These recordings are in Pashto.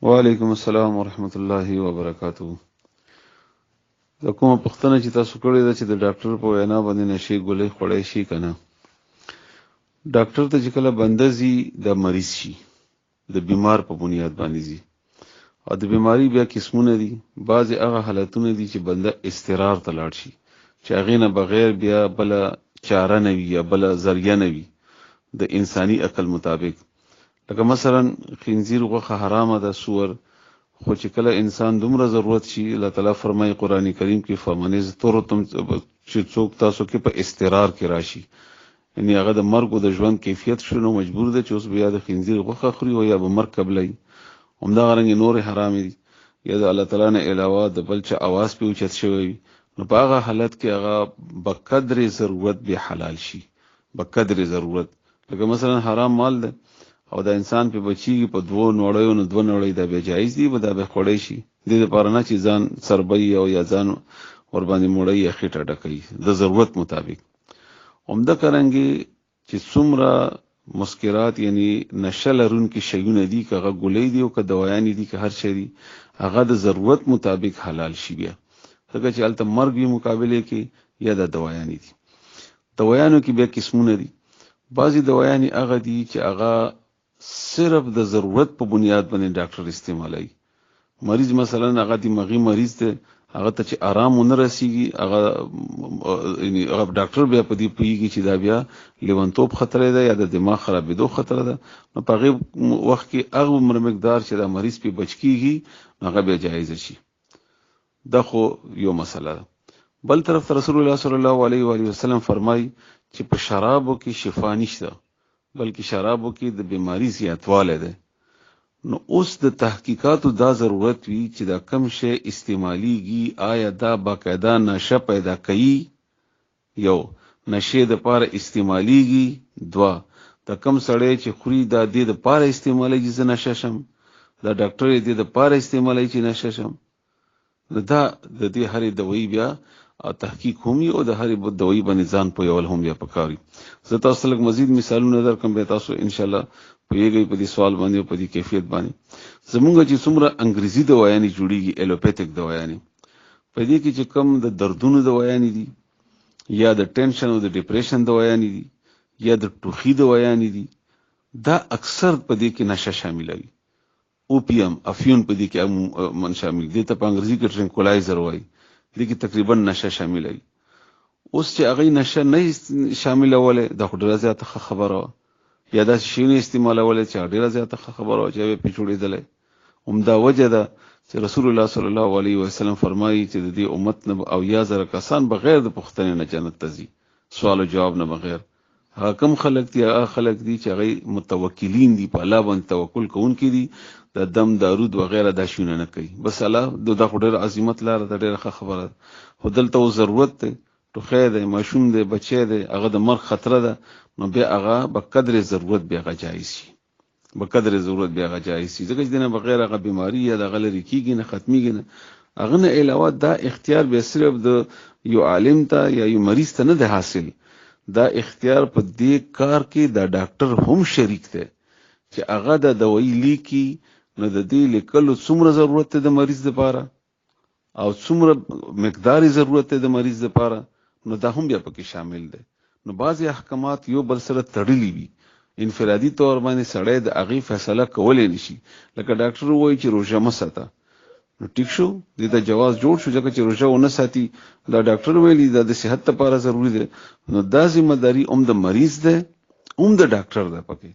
وعلیکم السلام ورحمت الله وبرکاتہ. د کومه پښتنه چې تاسو کړی ده چې د ډاکټر په وینا باندې نشي ګولې خوړې شي کنه. ډاکټر ته چې کله بندزي د مریض شي د بیمار په بنیاد باندې زی او د بیماری بیا قسمونه دي. بعض هغه حالتونه دي چې بنده استقرار ته لاړ شي چې هغه نه بغیر بیا بل چاره نه وي یا بل ذریعہ نه وي د انساني عقل مطابق. لکه مثلا خنزیر غوښه حرامه ده، سور، خو چې کله انسان دومره ضرورت شي الله تعالی فرمایي قران کریم کې فمنز ترتم چې څوک تاسو کې په استقرار کې راشي، یعنی هغه د مرګ او د ژوند کیفیت شنو مجبور ده چې اوس بیا د خنزیر غوښه خوري او یا به مرګ قبلای. همدا غرنګ نور حرام دي یا د الله تعالی نه علاوه د بل چا आवाज په اوچت شوی نو په هغه حالت کې هغه بقدر ضرورت به حلال شي، بقدر ضرورت. لکه مثلا حرام مال ده او د انسان په بچیږي په دوه نوړیو نه دوه نوړی دا به جایز دي، به دا به خوړی شي د لپاره نه چې ځان سربي او یا ځان ور باندې موړی یا خېټه ډکې د ضرورت مطابق. عمده کرانګي چې څومره مسکرات یعنی نشه لرونکي شیونه دي، که هغه ګولۍ دي او که دوايانې دي، که هر شی دي هغه د ضرورت مطابق حلال شي. بیا ځکه چې الته مرګ یې مقابله کې یا د دوايانې دي. دوايانو کې بیا قسمونه دي. بعضی دوايانې هغه دي چې هغه صرف د ضرورت په بنیاد باندې ډاکټر استعمالوي. مریض مثلا هغه دماغي مریض ته هغه ته چې آرام ونه رسیږي هغه یعنی هغه ډاکټر بیا په دې پیږي چې دا بیا لیونتوب خطر ده یا د دماغ خرابېدو خطر ده. نو په هغه وخت کې هغه مقدار چې دا مریض په بچ کیږي هغه بیا جایز شي. دا خو یو مسله ده. بل طرف رسول الله صلی الله علیه و وسلم فرمایي چې په شرابو کې شفا نشته بلکې شرابو کې د بیماری زیاتواله ده. نو اوس د تحقیقاتو دا ضرورت وی چې دا کم شی استعمالیږي آیا دا باقاعده نشه پیدا کوي، یو نشه د پاره استعمالیږي، دوا دا کم سړی چې خوري دا د پاره استعمالیږي چې نشه شم، دا ډاکټر دې د پاره استعمالي چې نشه شم. دا د دې هرې دوی بیا تحقیق هم او د هرې دوی باندې ځان په یول هم بیا پکاري. زه تاسو لږ مزید مثالونه درکم به تاسو ان شاء الله پوهیږئ په دې سوال باندې او په دې کیفیت باندې. زمونږ چې څومره انګریزي دوايانې جوړیږي ایلوپیتھک دوايانې، په دې کې چې کم د دردونو دوايانې دي یا د ټینشن او د ډیپریشن دوايانې دي یا د ټوخي دوايانې دي، دا اکثر په دې کې نشه شاملوي. اوپیم افیون په دې کې من شامل دي، ته په انګریزي کې ټرنکولایزر وایي، دې کې تقریبا نشه شاملوي. اوس چې هغه نشه نه شاملوله دا خو ډیره زیاته خبره وه، یا دا شی نه استعمالوله چې ډیره زیاته خبره وه چې به پیچوړېدلې. همدا وجه ده چې رسول الله صلی الله علیه وسلم فرمایي چې د دې امت نه او یا زره کسان بغیر د پښتنې نه جنت ته ځي، سوال او جواب نه بغیر. هغه کم خلک دي، هغه خلک دي چې هغه متوکلین دي، په الله باندې توکل کوونکي دي، د دم دارود وغیرہ دا شونه نه کوي. بس الله د خدای عظمت لاره د ډیره خبره خو دلته ضرورت ته ټوخه ده، ماشوم ده، بچی ده، هغه د مرګ خطر ده، نو بیا هغه په قدر ضرورت بیا جایز شي، په قدر ضرورت بیا جایز شي. ځکه چې نه بغیر هغه بیماری یا د غلری کیږي نه ختميږي نه. هغه نه علاوه دا اختیار به صرف د یو عالم ته یا یو مریض ته نه ده حاصل، دا اختیار په دې کار کې دا ډاکټر هم شریک دی چې هغه د دوايي لیکي نو د دې لیکلو څومره ضرورت ده د مریض لپاره او څومره مقدار ضرورت ده د مریض لپاره، نو دا هم بیا پکې شامل ده. نو بعضی احکامات یو بل سره تړلي وي، انفرادي تور باندې سړی د هغې فیصله کولای نشي. لکه ډاکټر وایي چې روژه مه ساته، نو ټیک شو دې ته جواز جوړ شو ځکه چې روژه ونه ساتي دا ډاکټر ویلي دا د صحت لپاره ضروری ده، نو دا ذمہ داری هم د مریض ده هم د ډاکټر ده. پکې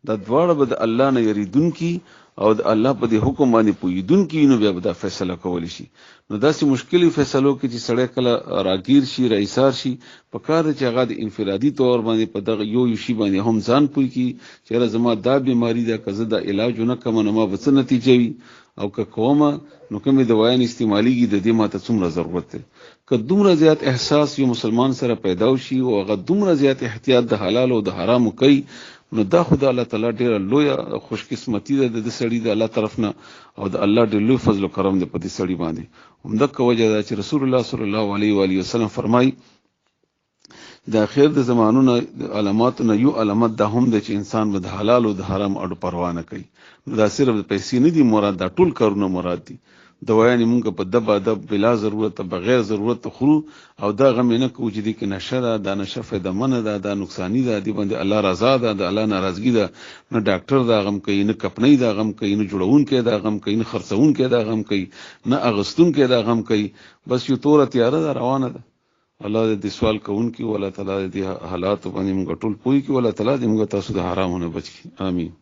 دا دواړه به د الله نه یریدونکي او د الله په دې حکم باندې پوهیدونکي نو بیا به دا فیصله کولی شي. نو داسې مشکلي فیصلو کې چې سړی کله راګیر شي، رئیسار شي، په کار چې هغه د انفرادي تور باندې په دغه یو شي باندې هم ځان پوي کی چې زما دا بیماری ده، که زه دا علاج نه کوم نو ما به څه نتیجه وي، او که کومه نو کومې دوايان استعماليږي د دې ماته څومره ضرورت ده. که دومره زیات احساس یو مسلمان سره پیدا شي او هغه دومره زیات احتیاط د حلال او د حرام کوي، نو دا خدای الله تعالی ډیره لوی خوش قسمتي ده د سړي د الله طرف نه او د الله ډیر لوی فضل او کرم ده په دې سړي باندې. همدا کوجه ده چې رسول الله صلی الله علیه و علیه وسلم فرمایي د اخر د زمانو نه علامات نه یو علامت د هم د چې انسان به د حلال او د حرام اړو پروا نه کوي. دا صرف پیسې نه دي مراد، دا ټول کارونه مراد دي. دوايانې مونږ په دبا دب بلا ضرورت بغیر ضرورت خورو او دا غم نه کوو چې دې کې نشه ده، دا نشه فایده منه ده، دا نقصانی ده، دې باندې الله رضا ده، د الله ناراضګي ده. نه ډاکټر دا غم کوي، نه کپنۍ دا غم کوي، نه جوړون کې دا غم کوي، نه خرڅون کې دا غم کوي، نه اغستون کې دا غم کوي. بس یو تور تیار ده روانه ده. الله دې سوال کوونکی او الله تعالی دې حالات باندې موږ ټول پوي کی، او الله تعالی دې موږ تاسو د حرامونو بچي. آمين.